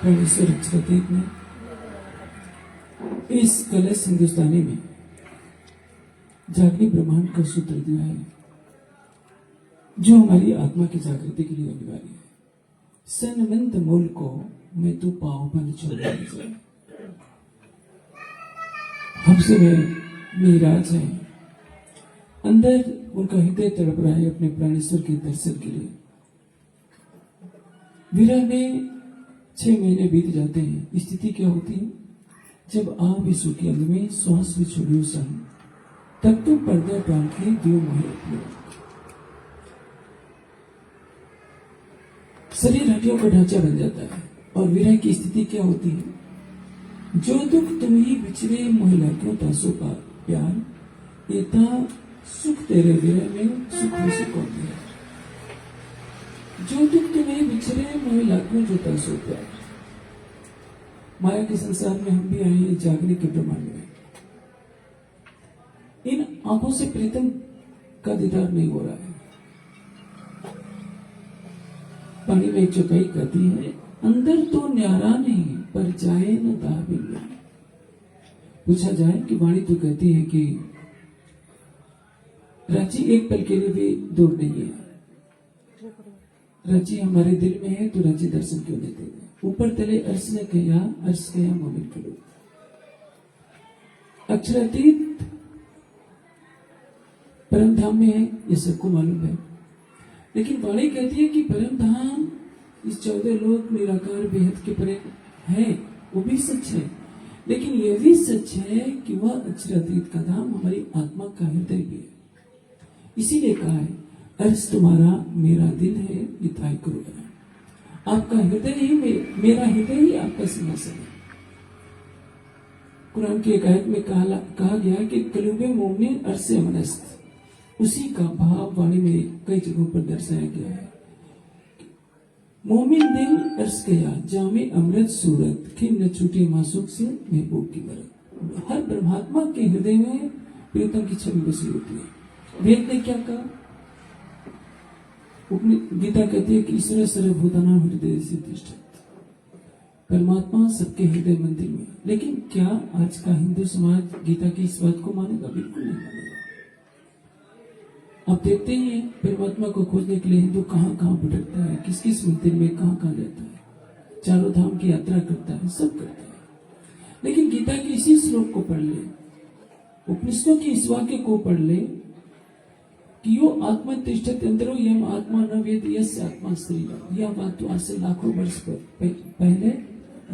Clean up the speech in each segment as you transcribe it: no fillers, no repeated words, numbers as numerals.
Professor Akshardeep ने इस कलश हिंदुस्तानी में जागृति ब्रह्मांड का सूत्र दिया है, जो हमारी आत्मा की जागृति के लिए अनिवार्य है। सनमंत मूल को मैं तू पाओ बन छोड़ हमसे में मीराज है, अंदर उनका हृदय तड़प रहा है अपने प्राणेश्वर के दर्शन के लिए। विरह में 6 महीने बीत जाते हैं। स्थिति क्या होती है? जब आप विश्व के अंग में श्वास भी छोड़ियो सन, तब तो पर्दा डाल के दियो मोहे अपने। शरीर हड्डियों का ढांचा बन जाता है। और विरह की स्थिति क्या होती है? जो दुख तुम ही बिछड़े महिला क्यों तासो का प्यार, इतना सुख तेरे विरह में सुख खुशी कौन दिया। जो दुख तुम्हें बिछड़े महिला क्यों जो तासो प्यार। माया के संसार में हम भी आए हैं जागने के ब्रह्मांड में। इन आंखों से प्रीतम का दीदार नहीं हो रहा है। पानी में एक चौपाई कहती है, अंदर तो न्यारा नहीं पर जाए न दाबिल। पूछा जाए कि वाणी तो कहती है कि रांची एक पल के लिए भी दूर नहीं है। रांची हमारे दिल में है, तो रांची दर्शन क्यों नहीं देते? ऊपर तले अर्श ने कहा, अर्श कहा मोमिन करो। अक्षरातीत परम धाम में है, ये सबको मालूम है। लेकिन वाणी कहती है कि परम धाम इस 14 लोक निराकार बेहद के परे है, वो भी सच है। लेकिन यह भी सच है कि वह अक्षरातीत का धाम हमारी आत्मा का हृदय भी है। इसीलिए कहा है, अर्श तुम्हारा मेरा दिल है, इताई करो। आपका हृदय ही मेरा हृदय ही आपका सिंहासन है। कुरान की एक आयत में कहा गया कि कलूबे मोमिन अर्श से अमनस्त, उसी का भाव वाणी में कई जगहों पर दर्शाया गया है। मोमिन दिल अर्श गया, जामे अमृत सूरत, खिन न छूटे मासूक से महबूब की बरत। हर ब्रह्मात्मा के हृदय में प्रीतम की छवि बसी होती है। वेद ने क्या कहा? गीता कहती है कि ईश्वर सर्वभूतानां हृदय से तिष्ठति। परमात्मा सबके हृदय मंदिर में। लेकिन क्या आज का हिंदू समाज गीता की इस बात को मानेगा? बिल्कुल नहीं मानेगा। आप देखते ही हैं, परमात्मा को खोजने के लिए हिंदू कहां कहां भटकता है, किस किस मंदिर में कहां कहां जाता है, चारों धाम की यात्रा करता है, सब करता है। लेकिन गीता के इसी श्लोक को पढ़ ले, उपनिषदों की इस वाक्य को पढ़ ले कि यो आत्मा तिष्ठति अंतरो यम आत्मा न वेद यस्य आत्मा शरीरम। यह बात तो आज से लाखों वर्ष पहले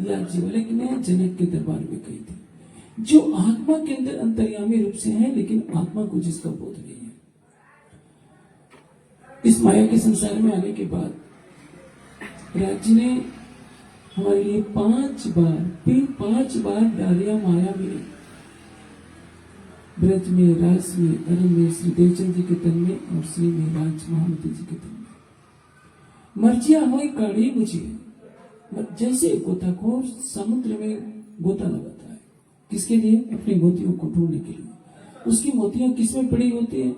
याज्ञवल्क्य ने जनक के दरबार में कही थी। जो आत्मा के अंदर अंतर्यामी रूप से है, लेकिन आत्मा को जिसका बोध नहीं है। इस माया के संसार में आने के बाद राज्य ने हमारे लिए 5 बार डालिया माया में, ब्रज में, रास में, अरम में, श्री देवचंद जी के तन में और श्री मेहराज महामती जी के तन में। मर्जिया हो काढ़ी मुझे, जैसे गोताखोर समुद्र में गोता लगाता है। किसके लिए? अपनी मोतियों को ढूंढने के लिए। उसकी मोतियां किसमें पड़ी होती है?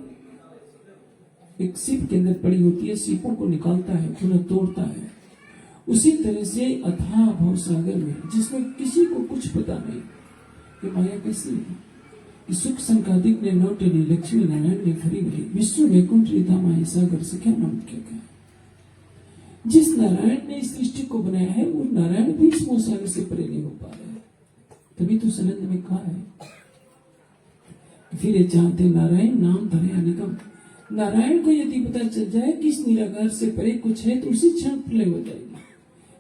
एक सीप के अंदर पड़ी होती है। सीपों को निकालता है, पुनः तोड़ता है। उसी तरह से अथाह भव सागर में, जिसमें किसी को कुछ पता नहीं कि माया कैसी है। सुख संकादिक ने नौ टली, लक्ष्मी नारायण ने खरी भरी, विष्णु वैकुंठ रीता माई सागर से क्या नाम क्या क्या। जिस नारायण ने इस सृष्टि को बनाया है, वो नारायण भी इस मोह सागर से परे नहीं हो पा रहे हैं। तभी तो सनंद में कहा है, फिर चाहते नारायण नाम धरे निगम। नारायण को यदि पता चल जाए कि इस निराकार से परे कुछ है, तो उसी क्षण प्रलय हो जाएगी।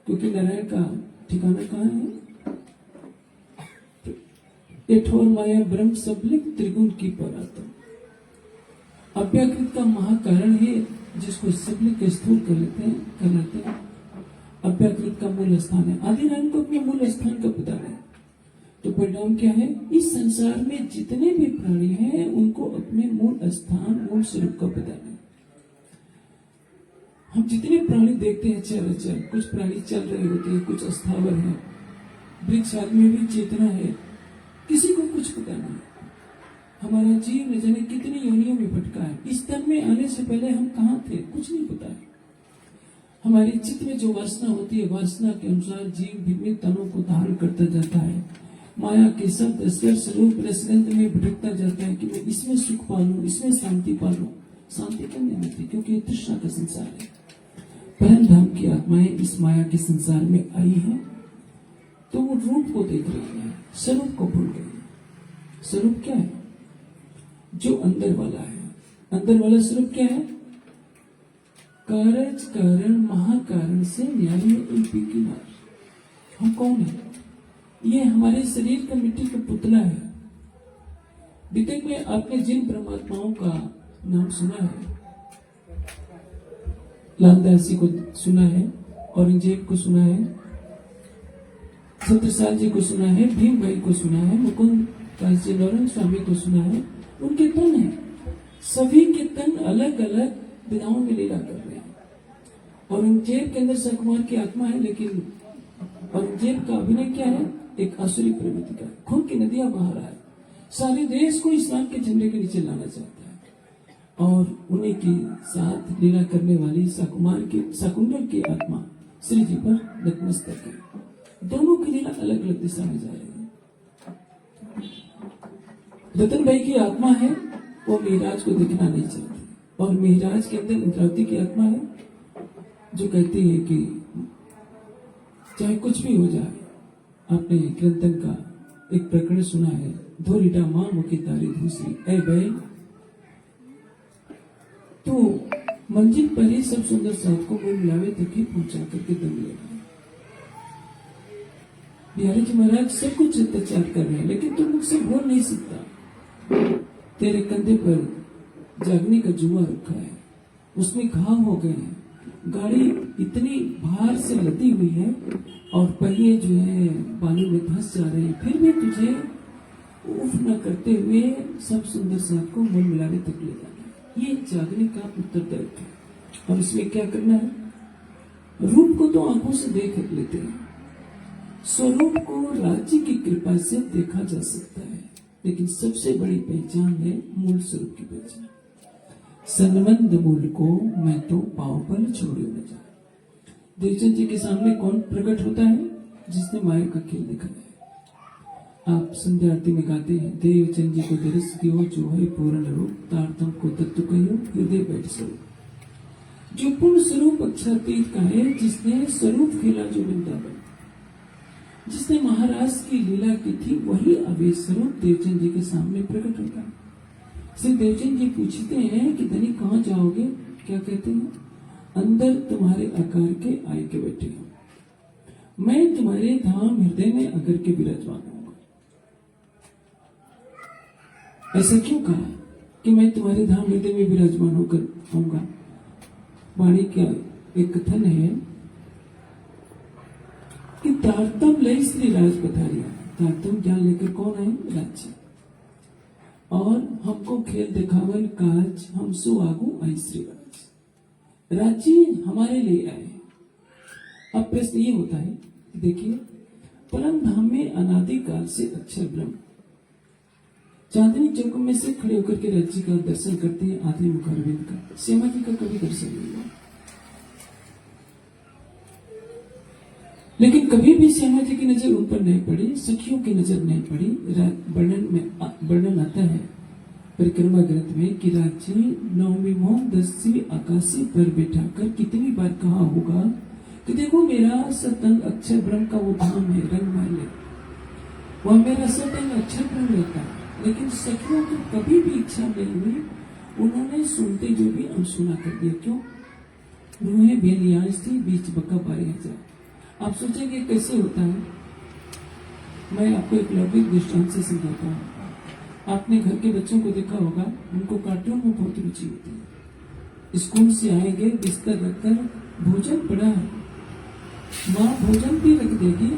क्योंकि नारायण का ठिकाना कहाँ है? ठोर माया ब्रह्म सबलिक त्रिगुण की परात्म। अव्याकृत का महाकारण है, जिसको सबलिक स्थूल कर लेते हैं। अव्याकृत का मूल स्थान है। आदि नारायण को अपने मूल स्थान का पता नहीं, तो परिणाम क्या है? इस संसार में जितने भी प्राणी हैं, उनको अपने मूल स्थान, मूल स्वरूप का पता नहीं। हम जितने प्राणी देखते हैं चर, कुछ प्राणी चल रहे होते हैं, कुछ अस्थावर है। वृक्ष आदि में भी चेतना है, किसी को कुछ पता नहीं। हमारा जीव न जाने कितनी योनियों में भटका है। इस तन में आने से पहले हम कहाँ थे, कुछ नहीं पता है। हमारी चित्त में जो वासना होती है, वासना के अनुसार जीव भिन्न तनों को धारण करता जाता है। माया के शब्द स्पर्श रूप रसगंध में भटकता जाता है कि मैं इसमें सुख पालूं, इसमें शांति पालूं। शांति क्यों नहीं मिलती? क्योंकि ये तृष्णा का संसार है। परम धाम की आत्माएं इस माया के संसार में आई है तो वो रूप को देख रही है, स्वरूप को भूल गई है। स्वरूप क्या है? जो अंदर वाला है। अंदर वाला स्वरूप क्या है? कारज कारण महाकारण से न्यारी उल्पी की मार। हम कौन है? ये हमारे शरीर का मिट्टी का पुतला है। बीते में आपने जिन परमात्माओं का नाम सुना है, लालदासी को सुना है, औरंगजेब को सुना है, छत्रसाल जी को सुना है, भीम भाई को सुना है, मुकुंद दास जी नौरंग स्वामी को सुना है। उनके तन है, सभी के तन अलग अलग विधाओं में लीला कर रहे हैं। औरंगजेब के अंदर सकुमार की आत्मा है, लेकिन औरंगजेब का अभिनय क्या है? एक आसुरी प्रवृत्ति का। खून की नदियां बहा रहा है, सारे देश को इस्लाम के झंडे के नीचे लाना चाहता है। और उन्हीं के साथ लीला करने वाली शकुंडल की आत्मा श्री जी पर नतमस्तक है। दोनों की लीला अलग अलग दिशा में जा रही है। रतन भाई की आत्मा है, वो मेहराज को देखना नहीं चाहती, और मेहराज के अंदर इंद्रावती की आत्मा है जो कहती है कि चाहे कुछ भी हो जाए। आपने कीर्तन का एक प्रकरण सुना है, धोरिडा मां मुखी तारी दूसरी, ऐ बहन तो मंजिल पर ही सब सुंदर साथ को मुंह मिलावे तक ही पहुंचा करके दम लेगा। बिहारी जी महाराज सब कुछ अत्याचार कर रहे हैं, लेकिन तुम मुझसे बोल नहीं सकता। तेरे कंधे पर जागने का जुआ रखा है, उसमें घाव हो गए हैं, गाड़ी इतनी भार से लदी हुई है और पहिए जो है बालू में धंस जा रहे हैं, फिर भी तुझे उफ न करते हुए सब सुंदर साथ को मुंह मिलाने तक ले जाना है। ये जागने का उत्तरदायित्व है। और इसमें क्या करना है? रूप को तो आंखों से देख लेते हैं, स्वरूप को राज्य की कृपा से देखा जा सकता है, लेकिन सबसे बड़ी पहचान है मूल स्वरूप की पहचान। सन्मंद मूल को मैं तो पाव पर छोड़े न जा। देवचंद जी के सामने कौन प्रकट होता है? जिसने माया का खेल दिखाया है। आप संध्या आरती में गाते हैं, देवचंद जी को दरस दियो जो है पूर्ण रूप, तारतम को तत्व कहियो हृदय बैठ स्वरूप। जो पूर्ण स्वरूप अक्षरातीत का है, जिसने स्वरूप खेला जो वृंदावन, जिसने महाराज की लीला की थी, वही अवेश स्वरूप देवचंद जी के सामने प्रकट होता है। श्री देवचंद जी पूछते हैं कि धनी कहाँ जाओगे? क्या कहते हैं? अंदर तुम्हारे आकार के आए के बैठे हो, मैं तुम्हारे धाम हृदय में अगर के विराजमान हूंगा। ऐसा क्यों कहा कि मैं तुम्हारे धाम हृदय में विराजमान होकर आऊंगा? वाणी का एक कथन है कि तारतम लय श्री राज पधारिया। तारतम ज्ञान लेकर कौन आए? राज्य। और हमको खेल दिखावन काज हम सो आगू आई श्री राज। राज्य हमारे लिए आए। अब प्रश्न ये होता है, देखिए परम धाम में अनादिकाल से अक्षर ब्रह्म चांदनी चौक में से खड़े होकर के राज्य का दर्शन करते हैं। आदि मुखारविंद का, श्यामा जी का कभी दर्शन नहीं हुआ, लेकिन कभी भी श्यामा जी की नजर उन पर नहीं पड़ी, सखियों की नजर नहीं पड़ी। वर्णन आता है परिक्रमा ग्रंथ में कि राज्य नवमी मोह 10वीं आकाशी पर बैठा कर कितनी बार कहा होगा कि देखो मेरा सतंग अक्षर ब्रह्म का वो धाम है, रंगमहल है, वह मेरा सतंग अक्षर ब्रह्म रहता है। लेकिन सखियों को कभी भी इच्छा नहीं हुई, उन्होंने सुनते जो भी अनसुना कर दिया। क्यों? रूहें बेनियाज थी, बीच बका बारे हजार। आप सोचेंगे कैसे होता है? मैं आपको एक लौकिक दृष्टांत से समझाता हूँ। आपने घर के बच्चों को देखा होगा, उनको कार्टून में बहुत रुचि होती है। स्कूल से आएंगे, बिस्तर रखकर भोजन पड़ा है, माँ भोजन भी रख देगी,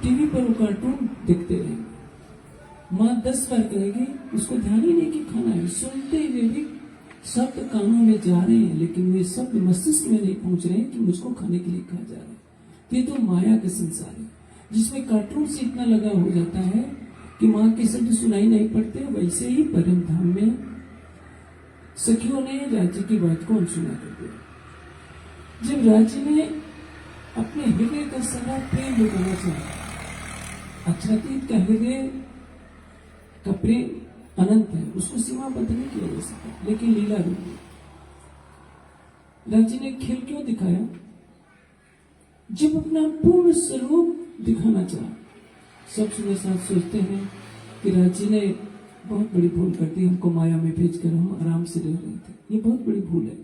टीवी पर वो कार्टून देखते रहेंगे। माँ 10 बार कहेगी, उसको ध्यान ही नहीं कि खाना है। सुनते हुए भी शब्द कानों में जा रहे हैं, लेकिन वे शब्द मस्तिष्क में नहीं पहुंच रहे हैं कि मुझको खाने के लिए कहा जा रहा है। ये तो माया का संसार है, जिसमें कार्टून से इतना लगा हो जाता है कि माँ के शब्द सुनाई नहीं पड़ते। वैसे ही परम धाम में सखियों ने राज्य की बात को अनसुना कर दिया। जब राज्य ने अपने हृदय का सारा प्रेम लुटाना चाहा, अक्षरातीत का हृदय का प्रेम अनंत है, उसको सीमाबद्ध नहीं किया जा सकता, लेकिन लीला रूप में राज्य ने खेल क्यों दिखाया? जब अपना पूर्ण स्वरूप दिखाना चाहा। सब सुबह साथ सोचते हैं कि राज्य ने बहुत बड़ी भूल कर दी, हमको माया में भेजकर हम आराम से रह रहे थे। ये बहुत बड़ी भूल है।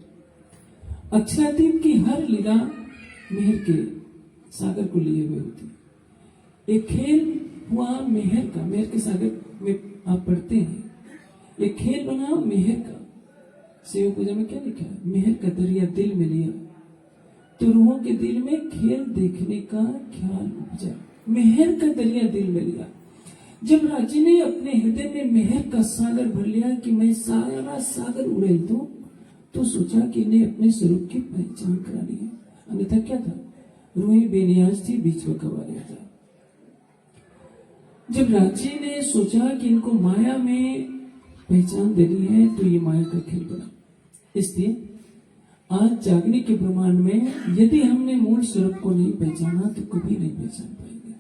अक्षरातीत की हर लीला मेहर के सागर को लिए हुए होती है। एक खेल हुआ मेहर का, मेहर के सागर में आप पढ़ते हैं, एक खेल बना मेहर का। सेवा पूजा में क्या लिखा है? मेहर का दरिया दिल में लिया तो रूहों के दिल में खेल देखने का ख्याल उपजा। मेहर का दरिया दिल में लिया। जब राज्य ने अपने हृदय में मेहर का सागर भर लिया कि मैं सारा सागर उड़ेल दूं, तो सोचा कि इन्हें अपने स्वरूप की पहचान करानी है। अन्यथा क्या था? रूहें बेनियाज थी, बीच में कवाया था। जब राज्य ने सोचा कि इनको माया में पहचान देनी है, तो ये माया का खेल बना। इसलिए आज जागने के ब्रह्मांड में यदि हमने मूल स्वरूप को नहीं पहचाना तो कभी नहीं पहचान पाएंगे।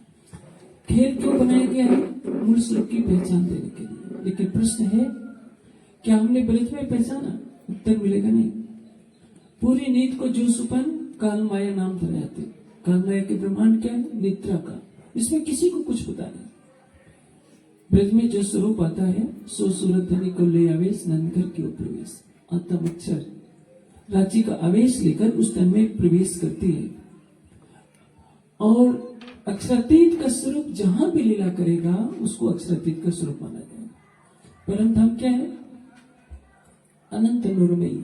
खेल क्यों बनाया गया है? मूल स्वरूप की पहचान देने के लिए। लेकिन प्रश्न है, क्या हमने ब्रज में पहचाना? उत्तर मिलेगा नहीं। पूरी नींद को जो सुपन काल माया नाम धराते। काल माया के ब्रह्मांड क्या है? निद्रा का। इसमें किसी को कुछ पता नहीं। ब्रज में जो स्वरूप आता है, सो सूरत धनी को ले आवेश, नंदघर की प्रवेश। आत्म अक्षर राज्य का आवेश लेकर उस तन में प्रवेश करती है, और अक्षरातीत का स्वरूप जहां भी लीला करेगा उसको अक्षरातीत का स्वरूप माना जाएगा। परम धाम क्या है? अनंत नूरमयी,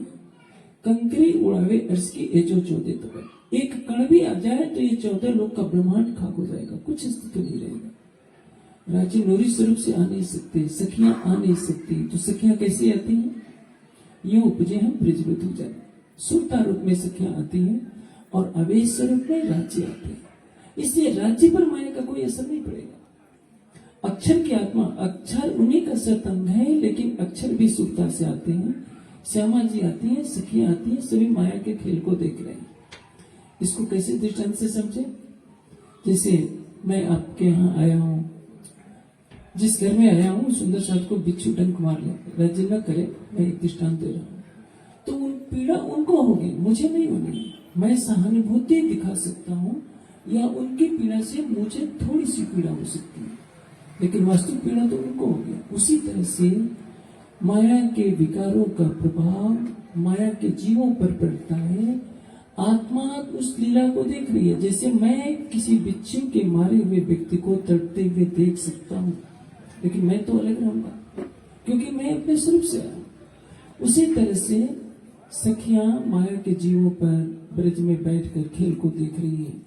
कंकरी उड़ावे अर्श की एजो 14 तक। एक कण भी आ जाए तो ये 14 लोग का ब्रह्मांड खाक हो जाएगा, कुछ अस्तित्व नहीं रहेगा। राज्य नूरी स्वरूप से आ नहीं सकते, सखियां आ नहीं सकती, तो सखियां कैसे आती हैं? ये उपजे हम ब्रज में दूजा। सुरता रूप में सखियां आती हैं और आवेश स्वरूप में राज्य आते हैं। इसलिए राज्य पर माया का कोई असर नहीं पड़ेगा। अक्षर की आत्मा, अक्षर उन्हीं का सरतंग है, लेकिन अक्षर भी सुरता से आते हैं। श्यामा जी आती हैं, सखियां आती हैं, सभी माया के खेल को देख रहे हैं। इसको कैसे दृष्टांत से समझे? जैसे मैं आपके यहाँ आया हूं, जिस घर में आया हूं, सुंदर साथ को बिच्छू डंक मार ले, राज्य न करे, मैं एक दृष्टांत दे रहा हूं, तो उन पीड़ा उनको होगी, मुझे नहीं होगी। मैं सहानुभूति दिखा सकता हूं, या उनकी पीड़ा से मुझे थोड़ी सी पीड़ा हो सकती है, लेकिन वास्तविक पीड़ा तो उनको होगी। उसी तरह से माया के विकारों का प्रभाव माया के जीवों पर पड़ता है। आत्मा उस लीला को देख रही है। जैसे मैं किसी बिच्छू के मारे हुए व्यक्ति को तड़पते हुए देख सकता हूँ, लेकिन मैं तो अलग रहूंगा क्योंकि मैं अपने स्वरूप से आया। उसी तरह से सखियां माया के जीवों पर ब्रज में बैठकर खेल को देख रही है।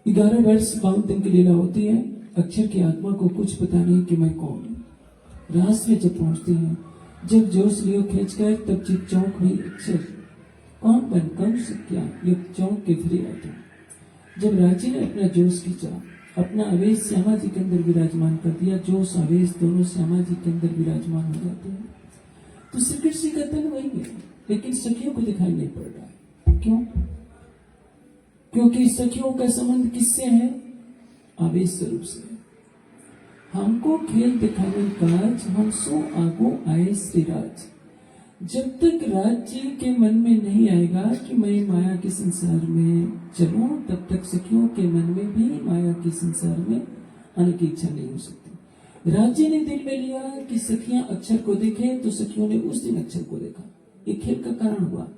11 वर्ष 52 दिन की लीला होती है। अक्षर की आत्मा को कुछ पता नहीं कि मैं कौन हूं। रास में जब पहुंचते हैं, जब जोश लियो खींचकर, तब चित चौंक हुई अक्षर कौन बन कौन सख्या युग चौंक के फिर आते। जब रांची ने अपना जोश खींचा, अपना आवेश श्यामा जी के अंदर विराजमान कर दिया, जोश आवेश दोनों श्यामा जी के अंदर विराजमान हो जाते हैं, तो श्री कृष्ण का तन वही है, लेकिन सखियों को दिखाई नहीं पड़ रहा है। क्यों? क्योंकि सखियों का संबंध किससे है? आवेश स्वरूप से। हमको खेल दिखाने काज, हम सो आगो आए श्री राज। जब तक राज्य के मन में नहीं आएगा कि मैं माया के संसार में चलूं, तब तक सखियों के मन में भी माया के संसार में आने की इच्छा नहीं हो सकती। राज्य ने दिल में लिया कि सखियां अक्षर को देखें, तो सखियों ने उस दिन अक्षर को देखा। ये खेल का कारण हुआ।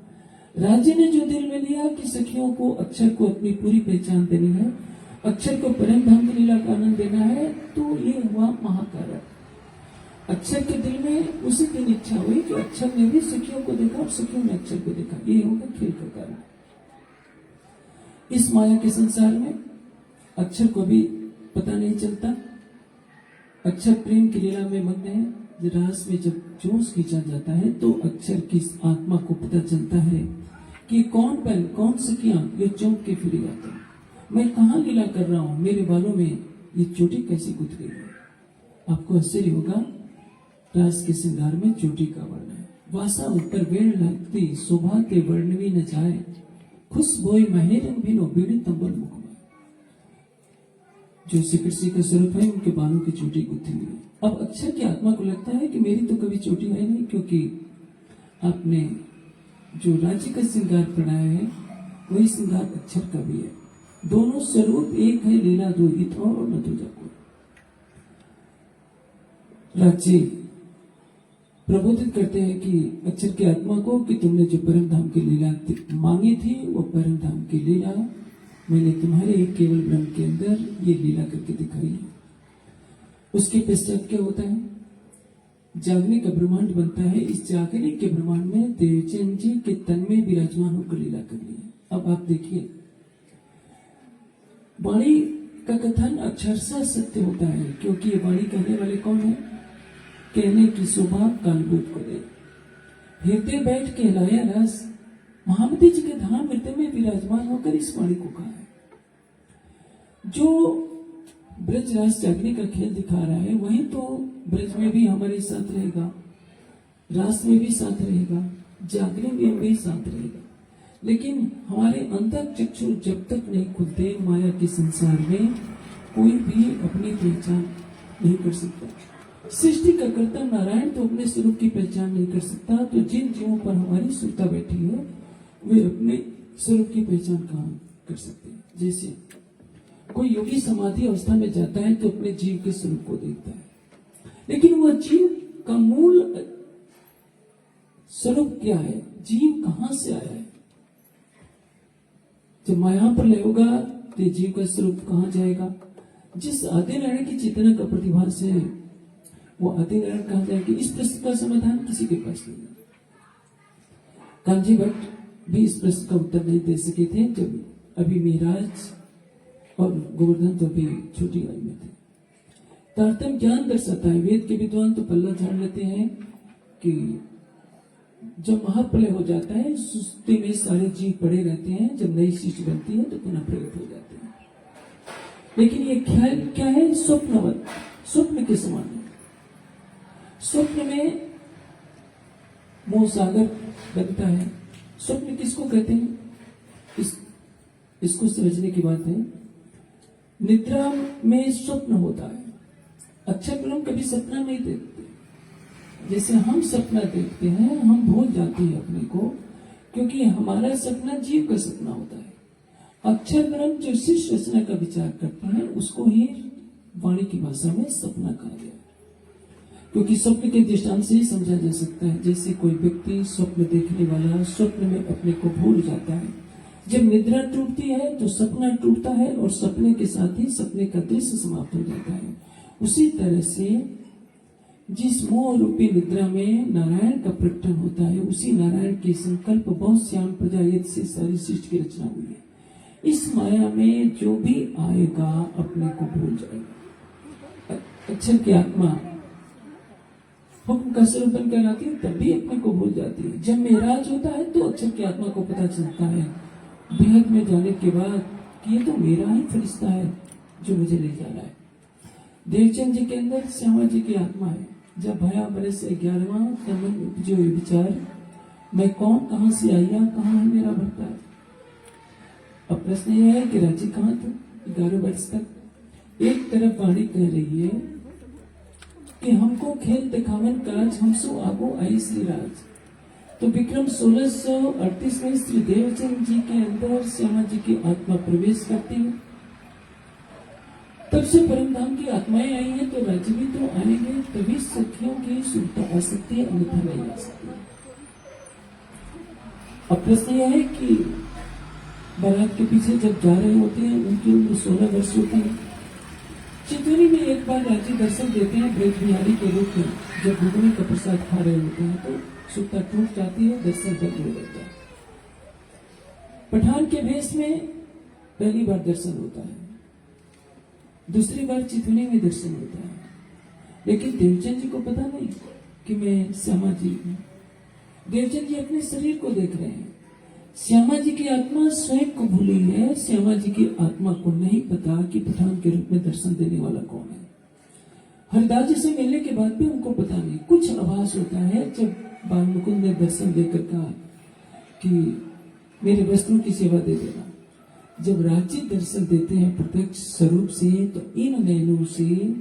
राज्य ने जो दिल में लिया कि सखियों को अक्षर को अपनी पूरी पहचान देनी है, अक्षर को परम धाम की लीला का आनंद देना है, तो ये हुआ महाकारक। अक्षर के दिल में उसी दिन इच्छा हुई कि अक्षर ने भी सखियों को देखा और सखियों ने अक्षर को देखा। ये होगा खेल का कारण। इस माया के संसार में अक्षर को भी पता नहीं चलता। अक्षर प्रेम की लीला में मग्न है। रास में जब जोश खींचा जाता है, तो अक्षर की आत्मा को पता चलता है कि कौन बन कौन सखियां ये चौंक के फिर जाते हैं। मैं कहाँ लीला कर रहा हूं, मेरे बालों में ये चोटी कैसी गुथ गई है। आपको आश्चर्य होगा, रास के श्रृंगार में चोटी का वर्ण है। वासा ऊपर वेण लगती शोभा ते वर्णवी न जाए, खुश बोई महेरन भिनो बीड़ी तंबल मुख में। जो श्री कृष्ण का स्वरूप है उनके बालों की चोटी गुथी हुई है। अब अक्षर की आत्मा को लगता है कि मेरी तो कभी चोटी है नहीं, क्योंकि आपने जो राज्य का श्रृंगार पढ़ाया है वही श्रृंगार अक्षर का भी है। दोनों स्वरूप एक है, लीला दो हित और न दूजा को। राज्य प्रबोधित करते हैं कि अक्षर की आत्मा को कि तुमने जो परम धाम की लीला मांगी थी वो परम धाम की लीला मैंने तुम्हारे एक केवल ब्रह्म के अंदर ये लीला करके दिखाई है। उसके पश्चात क्या होता है? जागने का ब्रह्मांड बनता है। इस जागने के ब्रह्मांड में देवचंद जी के तन में विराजमान होकर लीला कर ली है। अब आप देखिए, वाणी का कथन अक्षरशः सत्य होता है, क्योंकि ये वाणी कहने वाले कौन है? कहने की शोभा कालबोध को दे। हृदय बैठ के लाया रस महामती जी के धाम हृदय में विराजमान होकर इस वाणी को कहा है। जो ब्रज रास जागने का खेल दिखा रहा है वही तो ब्रज में भी हमारे साथ रहेगा, रास में भी साथ रहेगा, जागने में भी साथ रहेगा। लेकिन हमारे अंतर चक्षु जब तक नहीं खुलते माया के संसार में कोई भी अपनी पहचान नहीं कर सकता। सृष्टि का कर्ता नारायण तो अपने स्वरूप की पहचान नहीं कर सकता, तो जिन जीवों पर हमारी सुरता बैठी है वे अपने स्वरूप की पहचान कहाँ कर सकते हैं? जैसे कोई योगी समाधि अवस्था में जाता है तो अपने जीव के स्वरूप को देखता है, लेकिन वह जीव का मूल स्वरूप क्या है? जीव कहां से आया है? जब माया पर ले होगा तो जीव का स्वरूप कहां जाएगा? जिस आदि नारायण की चेतना का प्रतिभास है वो आदि नारायण कहा जाएगा। इस प्रश्न का समाधान किसी के पास नहीं है। कांजी भट्ट भी इस प्रश्न का उत्तर नहीं दे सके थे जब अभी मेराज और गोवर्धन तो अभी छोटी आयु में थे। तारतम्य ज्ञान दर्शाता है। वेद के विद्वान तो पल्ला झाड़ लेते हैं कि जब महाप्रलय हो जाता है सुस्ती में सारे जीव पड़े रहते हैं, जब नई सृष्टि बनती है तो पुनः प्रकट हो जाते हैं। लेकिन ये ख्याल क्या है? स्वप्नवत, स्वप्न के समान है। स्वप्न में मोह सागर बनता है। स्वप्न किसको कहते हैं? इसको समझने की बात है। निद्रा में स्वप्न होता है। अक्षर ब्रह्म कभी सपना नहीं देखते। जैसे हम सपना देखते हैं हम भूल जाते हैं अपने को, क्योंकि हमारा सपना जीव का सपना होता है। अक्षर ब्रह्म जो शीर्ष रचना का विचार करते हैं उसको ही वाणी की भाषा में सपना कहा गया, क्योंकि स्वप्न के दृष्टांत से ही समझा जा सकता है। जैसे कोई व्यक्ति स्वप्न देखने वाला स्वप्न में अपने को भूल जाता है, जब निद्रा टूटती है तो सपना टूटता है और सपने के साथ ही सपने का दृश्य समाप्त हो जाता है। उसी तरह से जिस मोह रूपी निद्रा में नारायण का प्रकटन होता है, उसी नारायण के संकल्प बहुत श्याम प्रजायत से सारी सृष्टि की रचना हुई है। इस माया में जो भी आएगा अपने को भूल जाएगा। अक्षर की आत्मा हुक्म का स्वरूप बनकर आती है तब भी अपने को भूल जाती है। जब मेराज होता है तो अक्षर की आत्मा को पता चलता है बेहद में जाने के बाद कि ये तो मेरा ही फरिश्ता है जो मुझे ले जा रहा है। देवचंद जी के अंदर श्यामा जी की आत्मा है। जब भया बरस 11वां तब मन उपजो ये विचार, मैं कौन, कहां से आया, कहां है मेरा भरता। अब प्रश्न यह है कि राजी कहां थे 11 वर्ष तक? एक तरफ वाणी कह रही है कि हमको खेल दिखावन काज, हमसो आगो आई श्री राज। तो विक्रम 1638 में श्री देवचंद जी के अंदर श्यामा जी की आत्मा प्रवेश करती है। तब से परमधाम की आत्माएं आई हैं तो राज्य भी तो आएंगे, तभी सखियों की सुरता आ सकती है, अन्यथा नहीं आ सकती। अब प्रश्न यह है कि बारात के पीछे जब जा रहे होते हैं उनकी उम्र 16 वर्ष होती है। चितौनी में एक बार राज्य दर्शन देते हैं ब्रज बिहारी के रूप में। जब भुगनी का प्रसाद खा रहे होते हैं तो सुरता टूट जाती है, दर्शन बंद हो जाता है। पठान के भेष में पहली बार दर्शन होता है, दूसरी बार चितौनी में दर्शन होता है। लेकिन देवचंद जी को पता नहीं कि मैं श्यामा जी हूं। देवचंद जी अपने शरीर को देख रहे हैं। श्यामा जी की आत्मा स्वयं को भूली है। श्यामा जी की आत्मा को नहीं पता कि पठान के रूप में दर्शन देने वाला कौन है। हरदास जी से मिलने के बाद भी उनको पता नहीं, कुछ आभास होता है जब बाल मुकुंद ने दर्शन देकर कहा कि मेरे वस्त्रों की सेवा दे देना। जब राजी दर्शन देते हैं प्रत्यक्ष स्वरूप से, तो इन नैनों से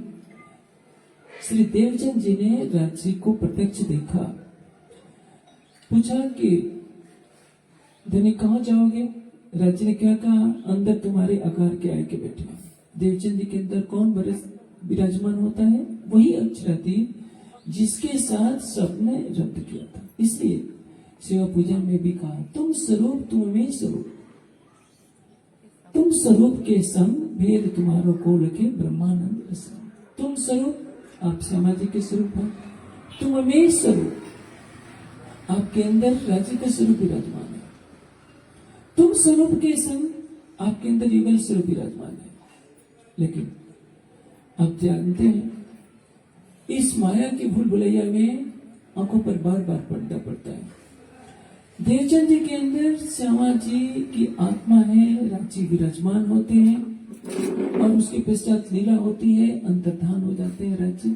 श्री देवचंद जी ने राजी को प्रत्यक्ष देखा। पूछा कि धनी कहाँ जाओगे? राजी ने क्या कहा? अंदर तुम्हारे आकार के आए के बैठे। देवचंद जी के अंदर कौन विराजमान होता है? वही अक्षरातीत जिसके साथ सबने रब्त किया था। इसलिए सेवा पूजा में भी कहा, तुम स्वरूप तुम में स्वरूप, तुम स्वरूप के संग भेद तुम्हारो को लखे ब्रह्मानंद रस। तुम स्वरूप आप श्यामा जी के स्वरूप हो, तुम में स्वरूप आपके अंदर राज्य का स्वरूप विराजमान है। तुम स्वरूप के संग आपके अंदर युगल स्वरूप विराजमान है। लेकिन आप जानते हैं इस माया की भूल भुलैया में आंखों पर बार बार पर्दा पड़ता है। देवचंद जी के अंदर श्यामा जी की आत्मा है, राजी विराजमान होते हैं और उसके पश्चात लीला होती है, अंतर्धान हो जाते हैं राज्य,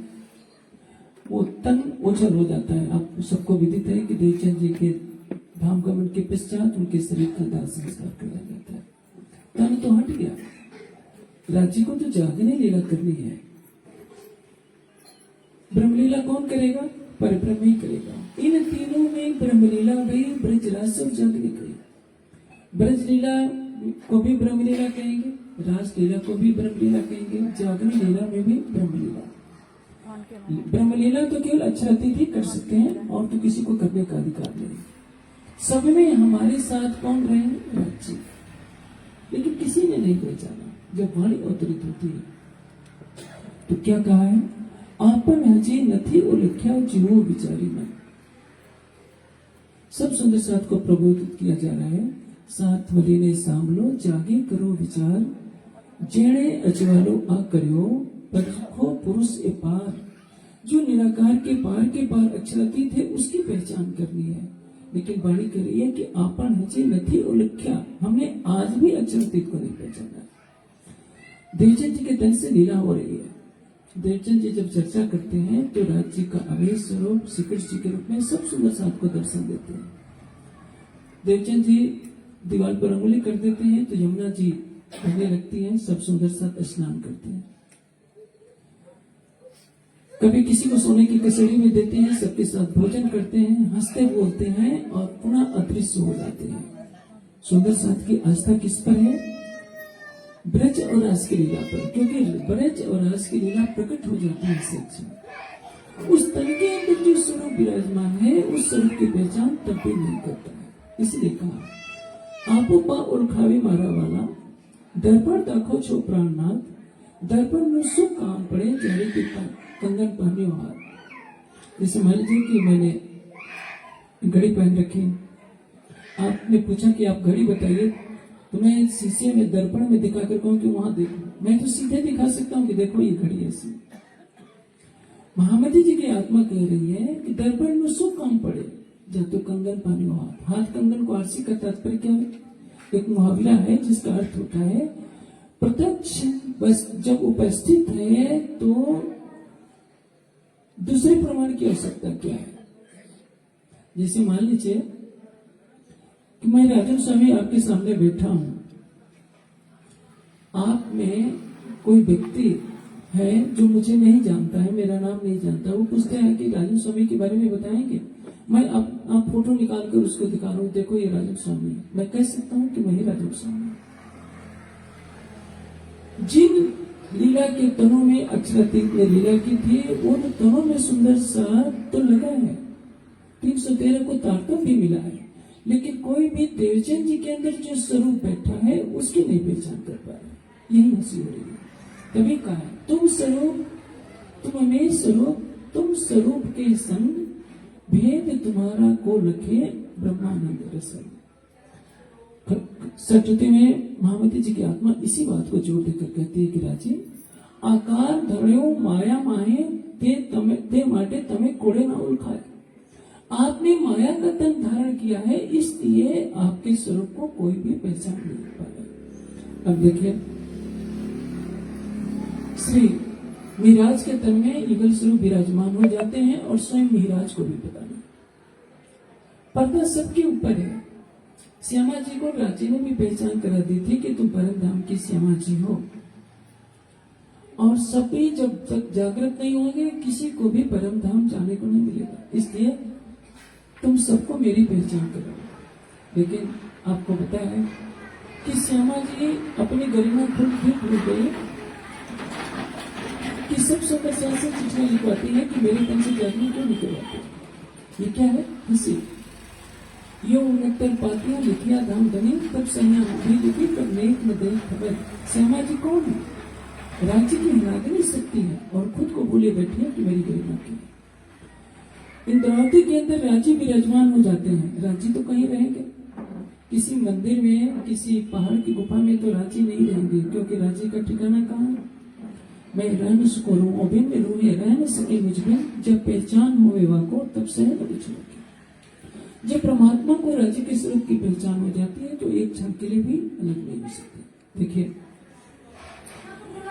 वो तन ओझल हो जाता है। आप सबको विदित है कि देवचंद जी के धाम गमन के पश्चात उनके शरीर का दाह संस्कार किया जाता है। तन तो हट गया, राज्य को तो जागने लीला करनी है। ब्रह्मलीला कौन करेगा? परब्रह्म ही करेगा। इन तीनों में ब्रह्मलीला भी ब्रजरासव जागने करेगा। ब्रजलीला को भी ब्रह्मलीला कहेंगे, रासलीला को भी ब्रह्मलीला कहेंगे, जागने लीला में भी ब्रह्मलीला। ब्रह्मलीला तो केवल अक्षरातीत ही कर सकते हैं और तो किसी को करने का अधिकार नहीं। सब में हमारे साथ कौन रहे? राज्य। लेकिन किसी ने नहीं पहचाना। जब वाणी अवतरित होती है तो क्या कहा है? आपन हजी नथी उलख्या जीवो विचारी मन। सब सुंदर साथ को प्रबोधित किया जा रहा है। साथ मलीने सांभलो जागे करो विचार, जेणे अजवालो आ करियो परखो पुरुष ए पार। जो निराकार के पार अक्षरातीत है उसकी पहचान करनी है। लेकिन वाणी कर रही है कि आपन हजी नथी उलख्या, हमने आज भी अक्षरातीत को नहीं पहचाना। देवचंद जी के तन से लीला हो रही है। देवचंद जी जब चर्चा करते हैं तो राज जी का अवेश स्वरूप श्री कृष्ण जी के रूप में सब सुंदर साथ को दर्शन देते हैं। देवचंद जी दीवार पर अंगुली कर देते हैं तो यमुना जी बहने लगती हैं, सब सुंदर साथ स्नान करते हैं। कभी किसी को सोने की कचड़ी में देते हैं, सबके साथ भोजन करते हैं, हंसते बोलते हैं और पुनः अदृश्य हो जाते हैं। सुंदर साथ की आस्था किस पर है? ब्रज और रास की लीला पर, क्योंकि ब्रज और रास की लीला प्रकट हो जाती है सच। उस तन के अंदर जो स्वरूप विराजमान है उस स्वरूप की पहचान तब भी नहीं करता है। इसलिए कहा आपो पा उलखावे मारा वाला, दर्पण दाखो छो प्राणनाथ, दर्पण में सो काम पड़े जारी के कंगन पहने हाथ। जैसे मान लीजिए कि मैंने घड़ी पहन रखी, आपने पूछा कि आप घड़ी बताइए, तो मैं शीशे में दर्पण में दिखाकर कहूं कि वहां देखो। मैं तो सीधे दिखा सकता हूं कि देखो ये घड़ी ऐसी। महामती जी की आत्मा कह रही है कि दर्पण में सो काम पड़े जा तो कंगन पानी हाथ। हाथ कंगन को आरसी का तात्पर्य क्या है? एक मुहावरा है जिसका अर्थ होता है प्रत्यक्ष बस जब उपस्थित है तो दूसरे प्रमाण की आवश्यकता क्या है। जैसे मान लीजिए कि मैं राजन स्वामी आपके सामने बैठा हूं, आप में कोई व्यक्ति है जो मुझे नहीं जानता है, मेरा नाम नहीं जानता, वो पूछते हैं कि राजन स्वामी के बारे में बताएंगे। मैं आप फोटो निकाल कर उसको दिखा रहा हूं, देखो ये राजन स्वामी है। मैं कह सकता हूं कि मैं ही राजन स्वामी। जिन लीला के तनों में अक्षरातीत ने लीला की थी, उन तनों में सुंदर सा तो लगा है, 313 को तारतम्य भी मिला है, लेकिन कोई भी देवचंद जी के अंदर जो स्वरूप बैठा है उसकी नहीं पहचान कर पा रहा। यही हंसी हो रही है। तभी कहा तुम स्वरूप तुम में स्वरूप, तुम स्वरूप के संग भेद तुम्हारा को लखे ब्रह्मानंद रसन। सचते में महामती जी की आत्मा इसी बात को जोर देकर कहती है कि राजे आकार धड़ो माया माहे ते माटे तमे कोड़े ना उलखाए। आपने माया का तन धारण किया है, इसलिए आपके स्वरूप को कोई भी पहचान नहीं पा रहा। अब देखिए श्री मिहिराज के तन में युगल स्वरूप विराजमान हो जाते हैं और स्वयं मिहिराज को भी पता नहीं। पर्दा सबके ऊपर है। श्यामा जी को रांची ने भी पहचान करा दी थी कि तुम परम धाम की श्यामा जी हो, और सभी जब तक जागृत नहीं होंगे किसी को भी परम धाम जाने को नहीं मिलेगा। इसलिए तुम सबको मेरी पहचान करो। लेकिन आपको पता है कि श्यामा जी अपनी गरिमा खुद भी भूल गई कि सब सुंदर से चिट्ठियां लिखवाती है कि मेरे तन से जागरण क्यों नहीं करवाते। ये क्या है? खुशी। यो 69 पातियां लिखिया धाम धनी, तब सैया भी लिखी तब नेक न देख खबर। श्यामा जी कौन है? राज्य की हिनादनी शक्ति है और खुद को भूले बैठी है कि मेरी गरिमा की। इंद्रावती के अंदर राज्य विराजमान हो जाते हैं। राज्य तो कहीं रहेंगे, किसी मंदिर में, किसी पहाड़ की गुफा में तो रांची नहीं रहेंगे, क्योंकि रांची का ठिकाना कहाँ है? मैं रहन सको रू अभिन्न रूहे रह न सके मुझमें, जब पहचान हुए वाको तब सह न बिछड़ोगे। जब परमात्मा को राज्य के स्वरूप की पहचान हो जाती है तो एक क्षण के लिए भी अलग नहीं हो सकते। देखिए,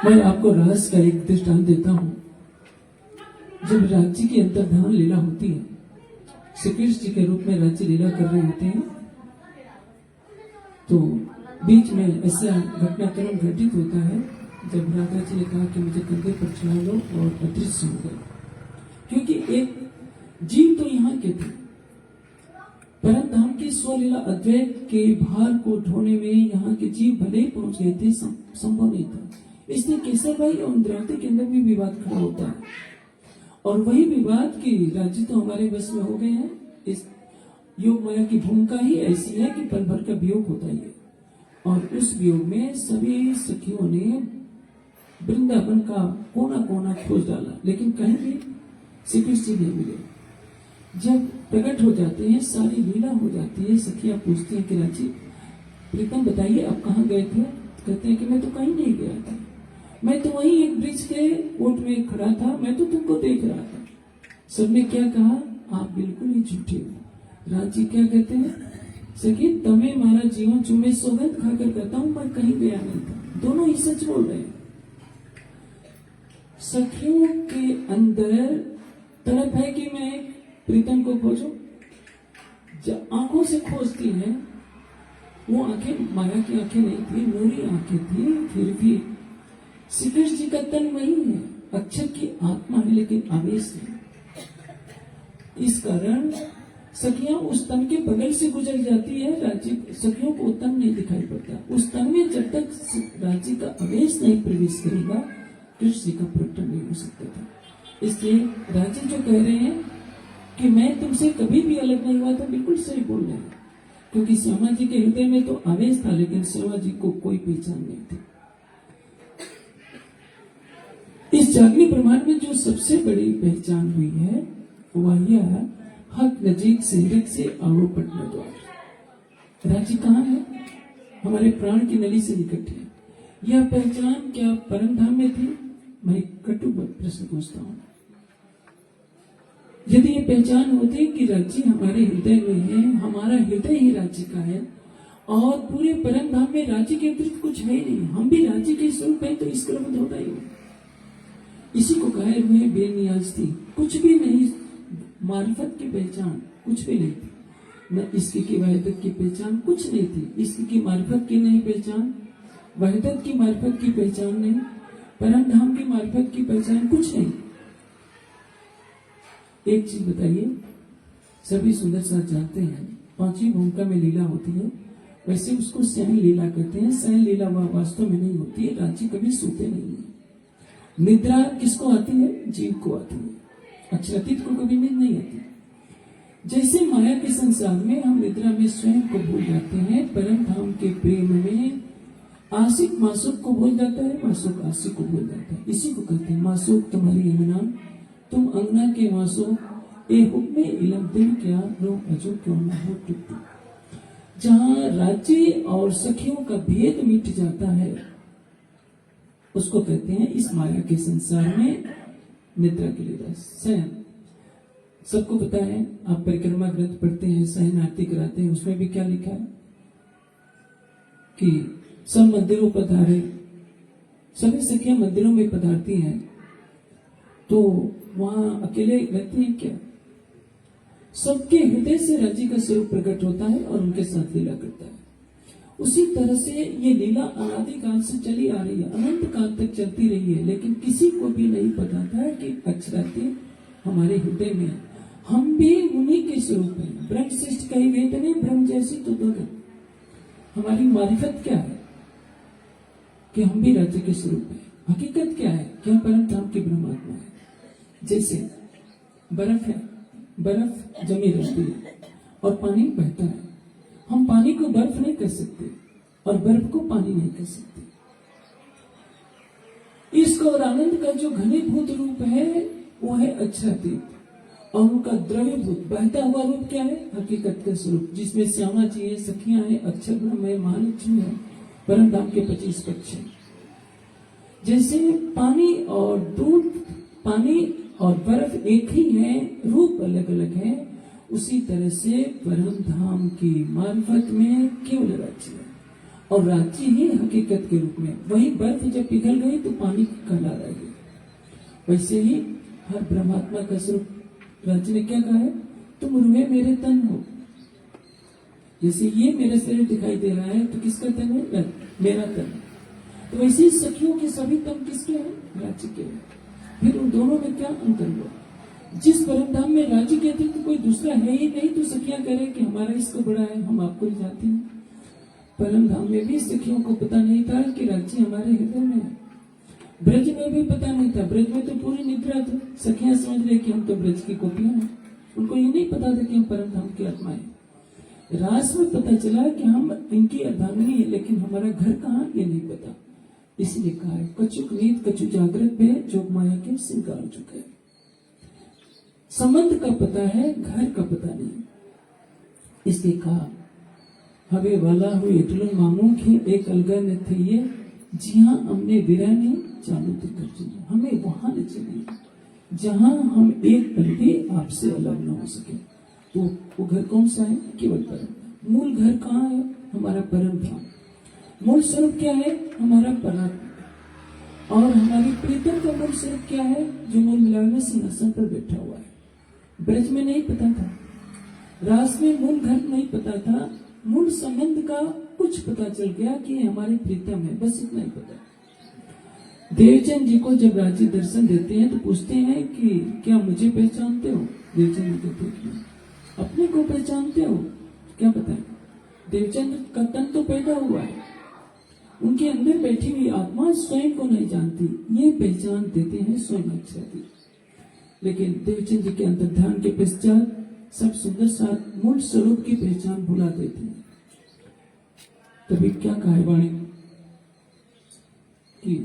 मैं आपको रहस्य का एक दृष्टांत देता हूं। जब राज्य की अंतर्धान लीला होती है, श्री कृष्ण जी के रूप में राज्य लीला कर रहे होते हैं, तो बीच में ऐसा घटनाक्रम घटित होता है जब राधा जी ने कहा कि मुझे कंधे पर चढ़ा लो और अदृश्य हो गए। क्योंकि एक जीव तो यहाँ के थे, परम धाम की स्वलीला अद्वैत के भार को ढोने में यहाँ के जीव भले ही पहुंच गए थे, संभव नहीं था। इसलिए केसर भाई और इंद्रावती के अंदर भी विवाद खड़ा होता है, और वही विवाद की राज्य तो हमारे बस में हो गए हैं। इस योग माया की भूमिका ही ऐसी है कि पल भर का वियोग होता ही है, और उस वियोग में सभी सखियों ने वृंदावन का कोना कोना खोज डाला, लेकिन कहीं भी श्री कृष्ण नहीं मिले। जब प्रकट हो जाते हैं, सारी लीला हो जाती है, सखियां पूछती हैं कि राजी प्रीतम बताइए आप कहाँ गए थे? कहते हैं कि मैं तो कहीं नहीं गया था, मैं तो वहीं एक ब्रिज के ओट में खड़ा था, मैं तो तुमको देख रहा था। सबने क्या कहा? आप बिल्कुल ही झूठे हो। राजी क्या कहते हैं? सखी तमें मारा जीवन चूमे सौगंध खाकर कहता हूं मैं कहीं गया नहीं था। दोनों ही सच बोल रहे हैं। सखियों के अंदर तड़प है कि मैं प्रीतम को खोजूं। जब आंखों से खोजती है, वो आंखें माया की आंखें नहीं थी, नूरी आंखें थी। फिर भी श्री कृष्ण जी का तन वही है, अक्षर की आत्मा है, लेकिन आवेश है। इस कारण सखियां उस तन के बगल से गुजर जाती है। राज्य सखियों को तन नहीं दिखाई पड़ता। उस तन में जब तक राज्य का आवेश नहीं प्रवेश करेगा, कृष्ण जी का प्रकटन नहीं हो सकता था। इसलिए राज्य जो कह रहे हैं कि मैं तुमसे कभी भी अलग नहीं हुआ था, बिल्कुल सही बोल रहे हैं, क्योंकि श्यामा जी के हृदय में तो आवेश था, लेकिन श्यामा जी को कोई पहचान नहीं थी। इस जागनी ब्रह्मांड में जो सबसे बड़ी पहचान हुई है वह यह है, हक नजीक सिंदक से आवो पटना द्वार। राज्य कहाँ है? हमारे प्राण की नली से निकट है। यह पहचान क्या परम धाम में थी? मैं एक कटु प्रश्न पूछता हूँ। यदि ये पहचान होती कि राज्य हमारे हृदय में है, हमारा हृदय ही राज्य का है, और पूरे परम धाम में राज्य के अतिरिक्त कुछ है ही नहीं, हम भी राज्य के स्वरूप है, तो इस क्रम होता ही नहीं। इसी को कहे हुए बेनियाज थी, कुछ भी नहीं, मार्फत की पहचान कुछ भी नहीं थी, न इसकी की वहदत की पहचान कुछ नहीं थी, इसकी की मार्फत की नहीं पहचान, वहदत की मार्फत की पहचान नहीं, परम धाम की मार्फत की पहचान कुछ नहीं। एक चीज बताइए, सभी सुंदर साथ जानते हैं, पांचवी भूमिका में लीला होती है, वैसे उसको शयन लीला कहते हैं। शयन लीला वास्तव में नहीं होती है, रांची कभी सोते नहीं है। निद्रा किसको आती है? जीव को आती है, अक्षरातीत को कभी नींद नहीं आती। जैसे माया के संसार में हम निद्रा में स्वयं को भूल जाते हैं, परम धाम के प्रेम में आशिक मासूक को भूल जाता है, मासूक आशिक को भूल जाता है। इसी को कहते हैं मासूक तुम्हारी अंगना, तुम अंगना के मासूक, ए हुक्मे इलम दिल क्या रो अजो क्यों न हो टुकटुक। जहां राज्य और सखियों का भेद मिट जाता है, उसको कहते हैं इस माया के संसार में निद्रा के लिए शयन। सबको पता है, आप परिक्रमा ग्रंथ पढ़ते हैं, शयन आरती कराते हैं, उसमें भी क्या लिखा है कि सब मंदिरों पधारे, सभी सखियां मंदिरों में पधारती हैं, तो वहां अकेले रहते हैं क्या? सबके हृदय से राज्य का स्वरूप प्रकट होता है और उनके साथ लीला करता है। उसी तरह से ये लीला अनादिकाल से चली आ रही है, अनंत काल तक चलती रही है, लेकिन किसी को भी नहीं पता था कि अक्षराती हमारे हृदय में है। हम भी उन्हीं के स्वरूप हैं। ब्रह्म श्रेष्ठ कही वेद ने, ब्रह्म जैसी तो दो। हमारी मारिफत क्या है कि हम भी राज्य के स्वरूप हैं। हकीकत क्या है कि हम परम धाम की ब्रह्मात्मा है। जैसे बर्फ है, बर्फ जमी रहती है और पानी बहता है। हम पानी को बर्फ नहीं कर सकते और बर्फ को पानी नहीं कर सकते। इश्क और आनंद का जो घनीभूत रूप है वो है अक्षरातीत, और उनका द्रव्यभूत बहता हुआ रूप क्या है? हकीकत का स्वरूप, जिसमें श्यामा जी है, सखियां है, अक्षर ब्रह्म है, महालक्ष्मी है, परम धाम के 25 पक्ष है। जैसे पानी और दूध, पानी और बर्फ एक ही है, रूप अलग अलग है, उसी तरह से परम धाम की मार्फत में केवल राज्य है और राज्य ही हकीकत के रूप में। वही बर्फ जब पिघल गई तो पानी की कला रह गई। वैसे ही हर ब्रह्मात्मा का स्वरूप राज्य ने क्या कहा है? तुम रुए मेरे तन हो। जैसे ये मेरा शरीर दिखाई दे रहा है तो किसका तन है? मेरा तन। तो वैसे ही सखियों के सभी तन किसके हैं? राज्य के हैं। फिर उन दोनों में क्या अंतर हुआ? जिस परम धाम में राज्य के अतिरिक्त तो कोई दूसरा है ही नहीं, तो सखियां कह रहे कि हमारा इसको बड़ा है, हम आपको ले जाते हैं। परम धाम में भी सखियों को पता नहीं था कि राज्य हमारे हृदय में है। ब्रज में भी पता नहीं था, ब्रज में तो पूरी निद्रा थी। सखियां समझ रहे कि हम तो ब्रज की कॉपियां हैं। उनको ये नहीं पता था कि हम परम धाम की आत्मा है। रास में पता चला कि हम इनकी अर्धांगिनी है, लेकिन हमारा घर कहाँ ये नहीं पता। इसलिए कहा है कछुक नींद कछु जागृत में जोग माया के श्रृंगार चुके। संबंध का पता है, घर का पता नहीं। इसलिए कहा हवे वाला हुई एटलू मामू की एक अलगा न थी ये, जी हाँ हमने विरानी चालू तो कर चुके। हमें वहां ले चलिए जहां हम एक पल भी आपसे अलग न हो सके। तो वो घर कौन सा है? केवल परम। मूल घर कहाँ है? हमारा परम धाम। मूल स्वरूप क्या है? हमारा परात्मा। और हमारी प्रीतम का मूल स्वरूप क्या है? जो मूल मिलावे में सिंहासन पर बैठा हुआ है। ब्रज में नहीं पता था, रास में मूल घर नहीं पता था, मूल संबंध का कुछ पता चल गया कि हमारे प्रीतम है, बस इतना ही पता। देवचंद जी को जब राज्य दर्शन देते हैं तो पूछते हैं कि क्या मुझे पहचानते हो? देवचंद जी कहते हैं अपने को पहचानते हो? क्या बताएं? देवचंद का तन तो पैदा हुआ है, उनके अंदर बैठी हुई आत्मा स्वयं को नहीं जानती, ये पहचान देते हैं स्वयं अक्षराती। लेकिन देवचंद जी के अंतर ध्यान के पश्चात सब सुंदर सा मूल स्वरूप की पहचान भुला देते हैं। तभी क्या कहा है वाणी कि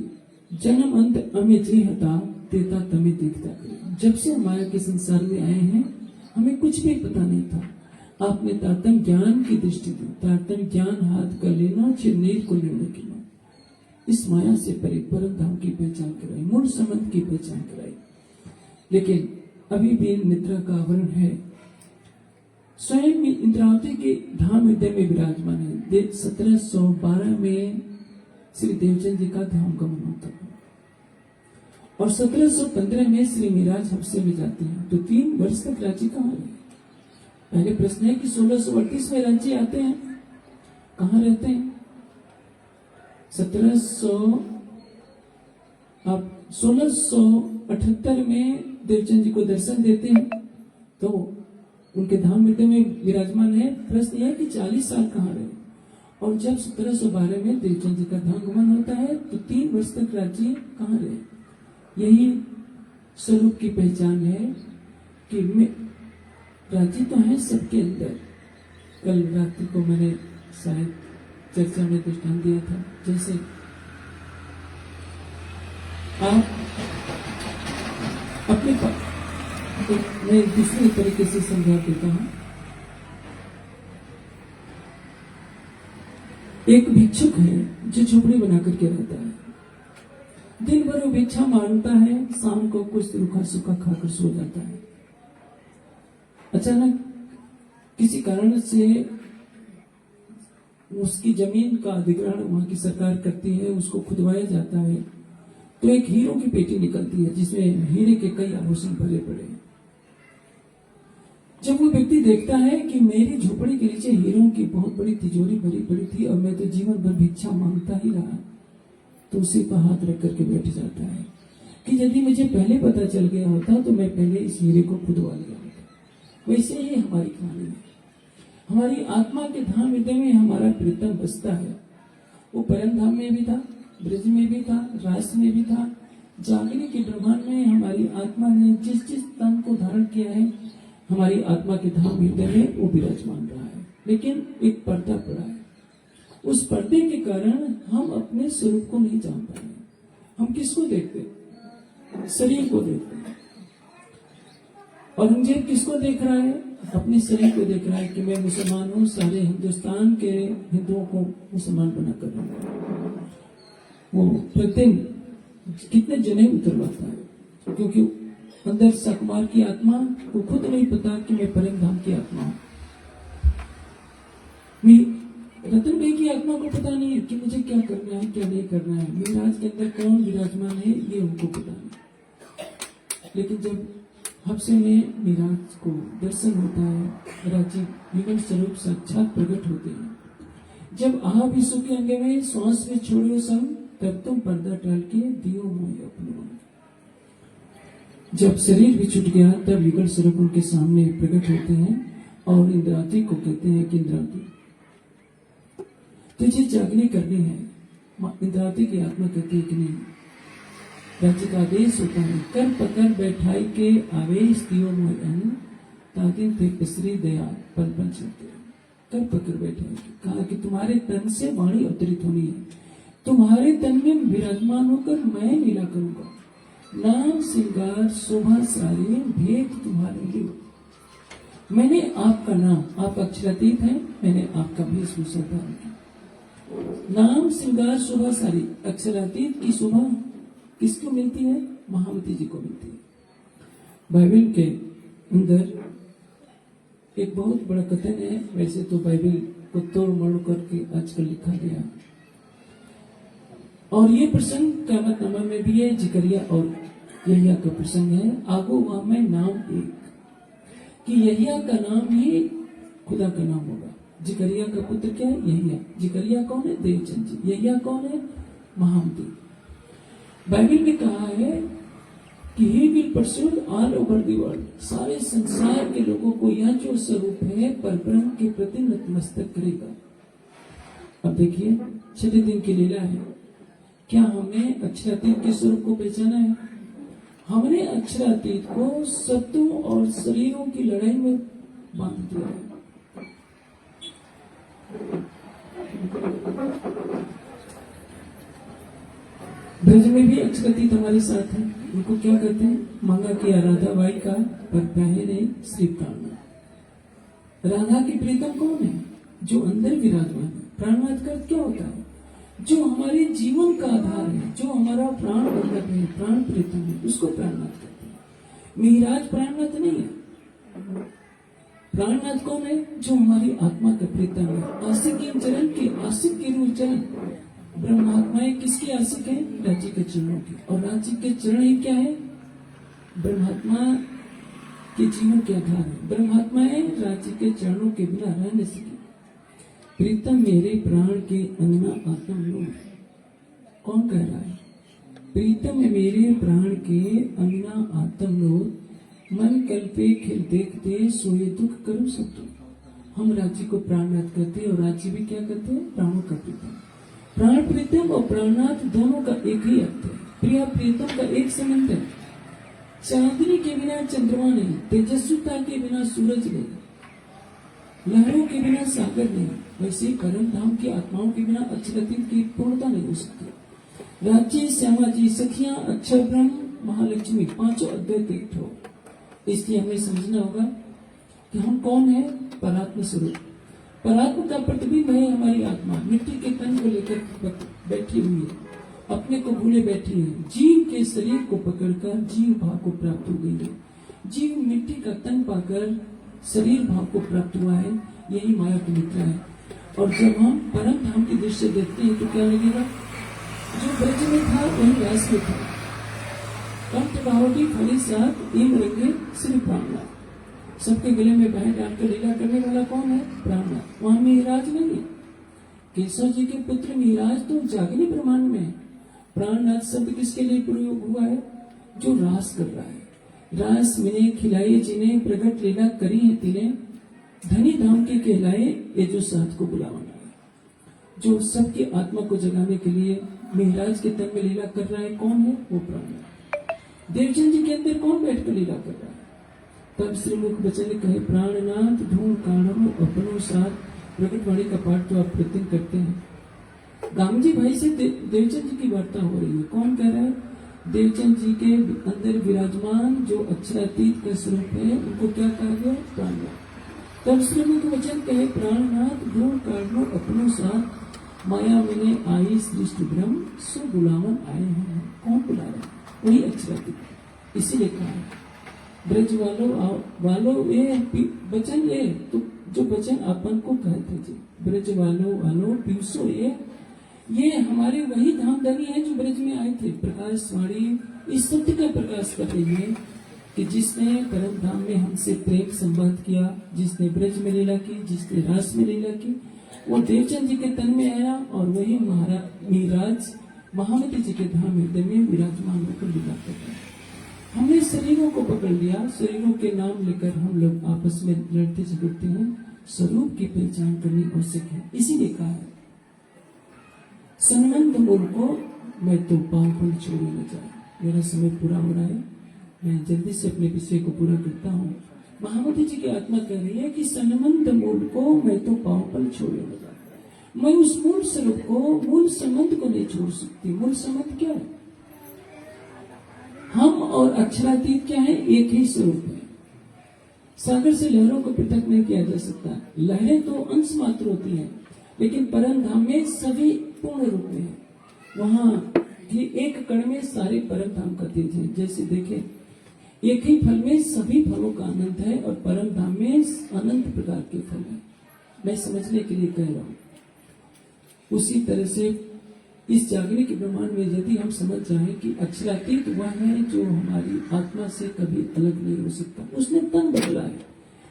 जन्म अंत अमे जे हता देता तमे देखता करे। जब से हम माया के संसार में आए हैं हमें कुछ भी पता नहीं था। आपने तारतम्य ज्ञान की दृष्टि दी, तारतम्य ज्ञान हाथ कर लेना चिन्नीर को लेने की ना, इस माया से परे परम धाम की पहचान कराई, मूल संबंध की पहचान कराई। लेकिन अभी भी निद्रा का आवरण है। स्वयं इंद्रावती के धाम हृदय में विराजमान है। 1712 में श्री देवचंद जी का धाम गमन होता है और 1715 में श्री मिराज हफ्से में जाते हैं। तो 3 वर्ष तक राज्य कहाँ है? पहले प्रश्न है कि 1638 में राज्य आते हैं, कहाँ रहते हैं? 1678 में देवचंद जी को दर्शन देते हैं तो उनके धाम हृदय में विराजमान है। प्रश्न यह है कि 40 साल कहाँ रहे? और जब 1712 में देवचंद जी का धाम गमन होता है तो 3 वर्ष तक राज्य कहाँ रहे? यही स्वरूप की पहचान है कि राज्य तो है सबके अंदर। कल रात्रि को मैंने शायद चर्चा में दृष्टांत दिया था, जैसे आप अपने तो मैं दूसरे तरीके से समझा देता हूं। एक भिक्षुक है जो झोपड़ी बना करके रहता है। दिन भर वो भिक्षा मांगता है, शाम को कुछ रूखा सूखा खाकर सो जाता है। अचानक किसी कारण से उसकी जमीन का अधिग्रहण वहां की सरकार करती है, उसको खुदवाया जाता है। तो एक हीरो की पेटी निकलती है जिसमें हीरे के कई आभूषण भरे पड़े हैं। जब वो व्यक्ति देखता है कि मेरी झोपड़ी के नीचे हीरों की बहुत बड़ी तिजोरी भरी पड़ी थी और मैं तो जीवन भर भिक्षा मांगता ही रहा, तो उसी पर हाथ रख करके बैठ जाता है कि यदि मुझे पहले पता चल गया होता तो मैं पहले इस हीरे को खुदवा लिया होता। वैसे ही हमारी कहानी है। हमारी आत्मा के धाम हृदय में हमारा प्रीतम बसता है। वो परम धाम में भी था, ब्रज में भी था, रास में भी था। जागने के ब्रह्मांड में हमारी आत्मा ने जिस जिस तन को धारण किया है, हमारी आत्मा के धाम हृदय में वो विराजमान रहा है। लेकिन एक पर्दा पड़ा है। उस पर्दे के कारण हम अपने स्वरूप को नहीं जान पा रहे। हम किसको देखते हैं? शरीर को देखते हैं। औरंगजेब किसको देख रहा है? अपने शरीर को देख रहा है कि मैं मुसलमान हूँ, सारे हिंदुस्तान के हिंदुओं को मुसलमान बना कर रहा। वो प्रतिदिन कितने जने उतरवाता है, क्योंकि अंदर सकमार की आत्मा को खुद नहीं पता कि मैं परम धाम की आत्मा हूं। रतन भाई की आत्मा को पता नहीं है कि मुझे क्या करना है, क्या नहीं करना है। मिराज के अंदर कौन विराजमान है, ये उनको पता नहीं। लेकिन जब हफ्से में मिराज को दर्शन होता है, राजीव युगल स्वरूप साक्षात प्रकट होते हैं। जब आह विश्व के अंग में श्वास में छोड़ो संग, तब तुम पर्दा टाल के दियो मोह अपने। जब शरीर भी छूट गया तब युगल स्वरूप उनके सामने प्रकट होते हैं और इंद्रावती को कहते हैं कि इंद्रावती तुझे जागने करने हैं। इंद्रावती की आत्मा कहती है कि नहीं, राज्य का आदेश होता है, कर पकड़ बैठाई के आवेश दियो मोहन ताकि थे पिसरी दया पल पल चलते। कर पकड़ बैठाई, कहा कि तुम्हारे तन से वाणी अवतरित होनी है, तुम्हारे तन में विराजमान होकर मैं लीला करूंगा। नाम श्रृंगार शोभा सारे भेद तुम्हारे लिए। मैंने आपका नाम, आप अक्षरातीत हैं, मैंने आपका वेशभूषा धारण किया। नाम श्रृंगार शोभा सारी, अक्षरातीत की शोभा किसको मिलती है? महावती जी को मिलती है। बाइबल के अंदर एक बहुत बड़ा कथन है। वैसे तो बाइबल को तोड़ मोड़ करके आजकल लिखा गया, और ये प्रसंग क़यामतनामा में भी है। जिकरिया और यहिया का प्रसंग है। आगो वहां में नाम एक कि यहिया का नाम ही खुदा का नाम होगा। जिकरिया का पुत्र क्या है? यहिया। जिकरिया कौन है? देवचंद जी। यहिया कौन है? महामती। बाइबल में कहा है कि he will pursue all over the world, सारे संसार के लोगों को यह जो स्वरूप है परब्रह्म के प्रति नतमस्तक करेगा। अब देखिए, छठे दिन की लीला है। क्या हमने अक्षरातीत के स्वरूप को पहचाना है? हमने अक्षरातीत को सत्यों और शरीरों की लड़ाई में बांध दिया है। ब्रज में भी अक्षरातीत हमारे साथ है। उनको क्या कहते हैं? मांगा किया राधा बाई का, पर पहने श्री प्राण। राधा की प्रीतम कौन है? जो अंदर विराजमान है। प्राणनाथ का क्या होता है? जो हमारे जीवन का आधार है, जो हमारा प्राण बंधक है, प्राण प्रीतम है, उसको प्राणनाथ कहते हैं। मिहिराज प्राणनाथ नहीं है। प्राणनाथ कौन है? जो हमारी आत्मा का प्रीतम है। आशिक के चरण के, आशिक के रूप चरण। ब्रह्मात्माएं किसकी आशिक है? राज्य के चरणों की। और राज्य के चरण ही क्या है? ब्रह्मात्मा के जीवन के आधार है। ब्रह्मात्माएं राज्य के चरणों के बिना रह नहीं सकी। प्रीतम मेरे प्राण के अंगना आत्म लो। कौन कह रहा है? प्रीतम मेरे प्राण के अंगना आत्म लो, मन कल्पे खिल देखते सोए दुख करो सब दुख। हम राज्य को प्राणनाथ कहते हैं और राज्य भी क्या कहते हैं? प्राणों का प्रीतम। प्राण प्रीतम और प्राणनाथ दोनों का एक ही अर्थ है। प्रिया प्रीतम का एक संबंध है। चांदनी के बिना चंद्रमा नहीं, तेजस्विता के बिना सूरज नहीं, लहरों के बिना सागर नहीं। वैसे परम धाम की आत्माओं के बिना अक्षरातीत की पूर्णता नहीं हो सकती। राज्य, श्यामा जी, सखियां, अक्षर ब्रह्म, महालक्ष्मी, पांचों अद्वैत एक हो। इसलिए हमें समझना होगा कि हम कौन है? परात्म स्वरूप। परात्म का प्रतिबिंब है हमारी आत्मा। मिट्टी के तन को लेकर बैठी हुई है, अपने को भूले बैठी है। जीव के शरीर को पकड़कर जीव भाव को प्राप्त हो गई है। जीव मिट्टी का तन पाकर शरीर भाव को प्राप्त हुआ है। यही माया की मुद्रा है। और जब हम परम धाम की दृश्य देखते हैं तो क्या लगेगा? जो ब्रज में था वही रास में था। कंठ बाहोटी फली साथ इम रंगे श्री प्राणनाथ। सबके गले में बाहें डालकर लीला करने वाला कौन है? प्राणनाथ। वहां मिहिराज नहीं है। केशव जी के पुत्र मिहिराज तो जागनी ब्रह्मांड में है। प्राणनाथ शब्द किसके लिए प्रयोग हुआ है? जो रास कर रहा है। रास मिने खिलाए जिन्हें, प्रगट लीला करी है तिने, धनी धाम के कहलाए ये जो साथ को बुलावाना है। जो सबकी आत्मा को जगाने के लिए मिहिराज के तन में लीला कर रहा है, कौन है? वो प्राणनाथ। देवचंद जी के अंदर कौन बैठकर लीला कर रहा है? तब श्री मुख बचन कहे, प्राणनाथ ढूंढ काढ़ो अपनो साथ। प्रकटवाणी का पाठ तो आप प्रतिदिन करते हैं। गामजी भाई से देवचंद जी की वार्ता हो रही है। कौन कह रहा है? देवचंद जी के अंदर विराजमान जो अक्षरातीत का स्वरूप है, उनको क्या कहा गया? प्राणनाथ। तब श्री मुख वचन कहे, प्राणनाथ ढूंढ काढ़ो अपनो साथ, माया मैंने आई सृष्टि ब्रह्म सो बुलावन आए हैं। कौन बुला रहा है? वही अक्षरातीत। इसीलिए कहा है ब्रज वालों ये वचन ये तो जो वचन अपन को कहते थे, ब्रज वालों पीयूषो ये हमारे वही धामधनी है जो ब्रज में आए थे। प्रकाश वाणी इस सत्य का प्रकाश कर रही है कि जिसने परम धाम में हमसे प्रेम संवाद किया, जिसने ब्रज में लीला की, जिसने रास में लीला की, वो देवचंद जी के तन में आया और वही मिहिराज महामती जी के धाम हृदय में विराजमान होकर लीला कर रहे हैं। हमने शरीरों को पकड़ लिया, शरीरों के नाम लेकर हम लोग आपस में लड़ते झगड़ते हैं। स्वरूप की पहचान करनी आवश्यक है। इसीलिए कहा है, सन्मंद मूल को मैं तो पाँव छोड़े न जाए। मेरा समय पूरा हो रहा है, मैं जल्दी से अपने विषय को पूरा करता हूँ। महामती जी की आत्मा कह रही है कि सन्मंद मूल को मैं तो पाँव पर छोड़े न जाए। मैं उस मूल स्वरूप को, मूल संबंध को नहीं छोड़ सकती। मूल संबंध क्या है? हम और अक्षरातीत क्या है? एक ही स्वरूप है। सागर से लहरों को पृथक नहीं किया जा सकता। लहरें तो अंश मात्र होती हैं, लेकिन परम धाम में सभी पूर्ण रूप में है। वहां कि एक कण में सारे परम धाम का तेज है। जैसे देखें, एक ही फल में सभी फलों का आनंद है और परम धाम में अनंत प्रकार के फल है। मैं समझने के लिए कह रहा हूं। उसी तरह से इस जागने के ब्रह्मांड में यदि हम समझ जाएं कि अक्षरातीत वह है जो हमारी आत्मा से कभी अलग नहीं हो सकता। उसने तन बदला है,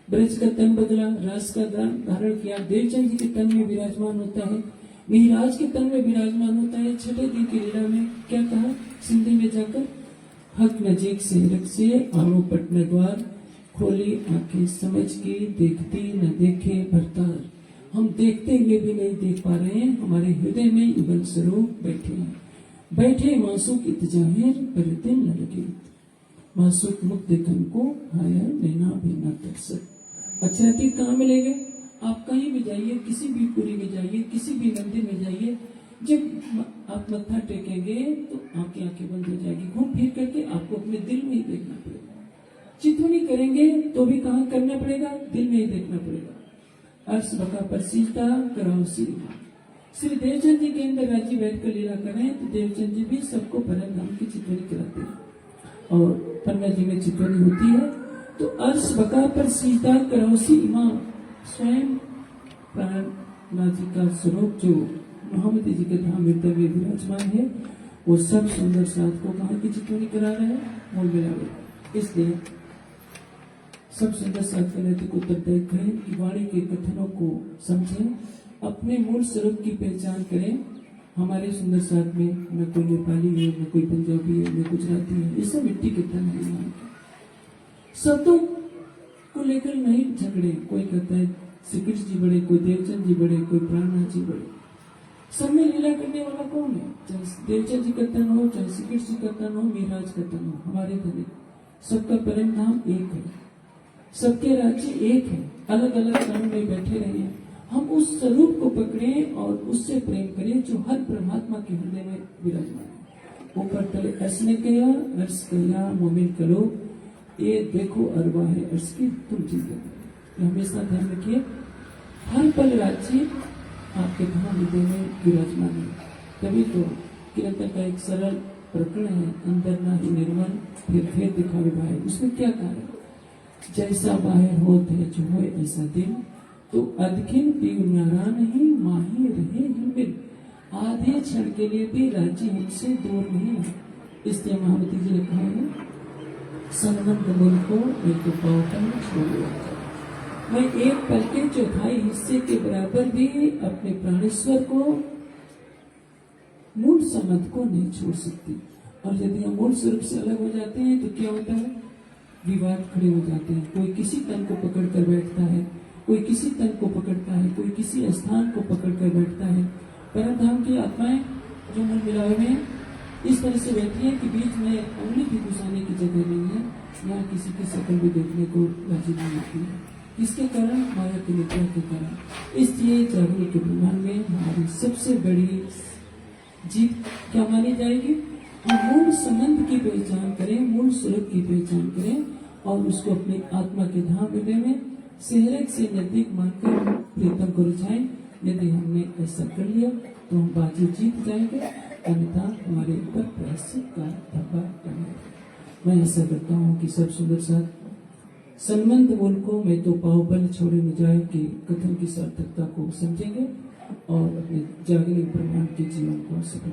ब्रज का तन बदला, रास का धारण किया, देवचंद जी के तन में विराजमान होता है, मिहिराज के तन में विराजमान होता है। छठे दिन की लीला में क्या कहा? सिंधी में जाकर, हक नजीक से रख से आओ पटना द्वार, खोली आंखें समझ की देखती न देखे भरतार। हम देखते हुए भी नहीं देख पा रहे हैं, हमारे हृदय में युगल स्वरूप बैठे हैं। बैठे मासूक इतजाहिर पर दिन न लगे, मासूक मुक्त देखन को हाया नैना भी न तरसत। अक्षरातीत कहाँ मिलेंगे? आप कहीं भी जाइए, किसी भी पुरी में जाइए, किसी भी मंदिर में जाइए, जब आप मत्था टेकेंगे तो आपकी आंखें बंद हो जाएगी। घूम फिर करके आपको अपने दिल में ही देखना पड़ेगा। चितवनी करेंगे तो भी कहाँ करना पड़ेगा? दिल में ही देखना पड़ेगा। अर्श बका पर सीजदा कराओ श्री देवचंद जी के अंदर राज्य बैठकर लीला करें तो देवचंद जी भी सबको परम धाम की चितवनी कराते हैं। और पन्ना जी में चितवनी होती है तो अर्श बका पर सीजदा कराओ इमाम स्वयं प्राणनाथ जी का स्वरूप जो महामती जी के धाम हृदय में विराजमान है, वो सब सुंदर साथ को कहाँ की चितवनी करा रहे हैं? मूल मिला। इसलिए सब सुंदर साथ का नैतिक उत्तरदायी करें कि वाणी के कथनों को समझें, अपने मूल स्वरूप की पहचान करें। हमारे सुंदर साथ में न कोई नेपाली है, न कोई पंजाबी है, न गुजराती है, ये सब मिट्टी के तन है। शब्दों को लेकर नहीं झगड़े। कोई कहता है श्री कृष्ण जी बड़े, कोई देवचंद जी बड़े, कोई प्राणनाथ जी बड़े। सब में लीला करने वाला कौन है? चाहे देवचंद जी का तन हो, चाहे श्री कृष्ण जी का तन हो, मिहिराज का तन हो, हमारे धनी सबका परम धाम एक है, सबके राज्य एक है। अलग अलग स्थान में बैठे रहे हैं, हम उस स्वरूप को पकड़े और उससे प्रेम करें जो हर परमात्मा के हृदय में विराजमान है। ऊपर तले ऐसने कया अर्श कया मोमिन करो, ये देखो अरवा है अर्श की तुम चिंता। हमेशा ध्यान रखिए, हर पल राज्य आपके धाम हृदय में विराजमान है। तभी तो किरंतर का एक सरल प्रकरण है, अंदर ना ही निर्मल फिर दिखावे भाई। उसमें क्या कहा है? जैसा बाहर होत है जो हो ऐसा दिल, तो अदखिन पीव न्यारा नहीं माही रहे हिमिल। आधे क्षण के लिए भी राज्य हमसे दूर नहीं है। इसलिए महामती जी ने कहा है, संबंध मूल को मैं तो पावतन छोड़ूंगा। मैं एक पल के चौथाई हिस्से के बराबर भी अपने प्राणेश्वर को, मूल संबंध को नहीं छोड़ सकती। और यदि हम मूल स्वरूप से अलग हो जाते हैं तो क्या होता है? विवाद खड़े हो जाते हैं। कोई किसी तन को पकड़ कर बैठता है, कोई किसी तन को पकड़ता है, कोई किसी स्थान को पकड़ कर बैठता है। परम धाम की आत्माएं जो मन मिलावे में इस तरह से बैठी है कि बीच में उंगली भी घुसाने की जगह नहीं है, यहाँ किसी की शक्ल भी देखने को राजी नहीं होती है। इसके कारण माया की निद्रा के कारण। इसलिए जागने के ब्रह्मांड में हमारी सबसे बड़ी जीत क्या मानी जाएगी? हम मूल संबंध की पहचान करें, मूल स्वरूप की पहचान करें और उसको अपनी आत्मा के धाम हृदय में सेहरक से नजदीक मानकर प्रीतम को रुझाएं। यदि हमने ऐसा कर लिया तो हम बाजी जीत जाएंगे, अन्यथा हमारे ऊपर प्रायश्चित का धब्बा पड़ेगा। मैं ऐसा करता हूँ कि सब सुंदर साथ संबंध मूल को मैं तो पावबल छोड़े न जाए के कथन की सार्थकता को समझेंगे और अपने जागने ब्रह्मांड के जीवन को सफल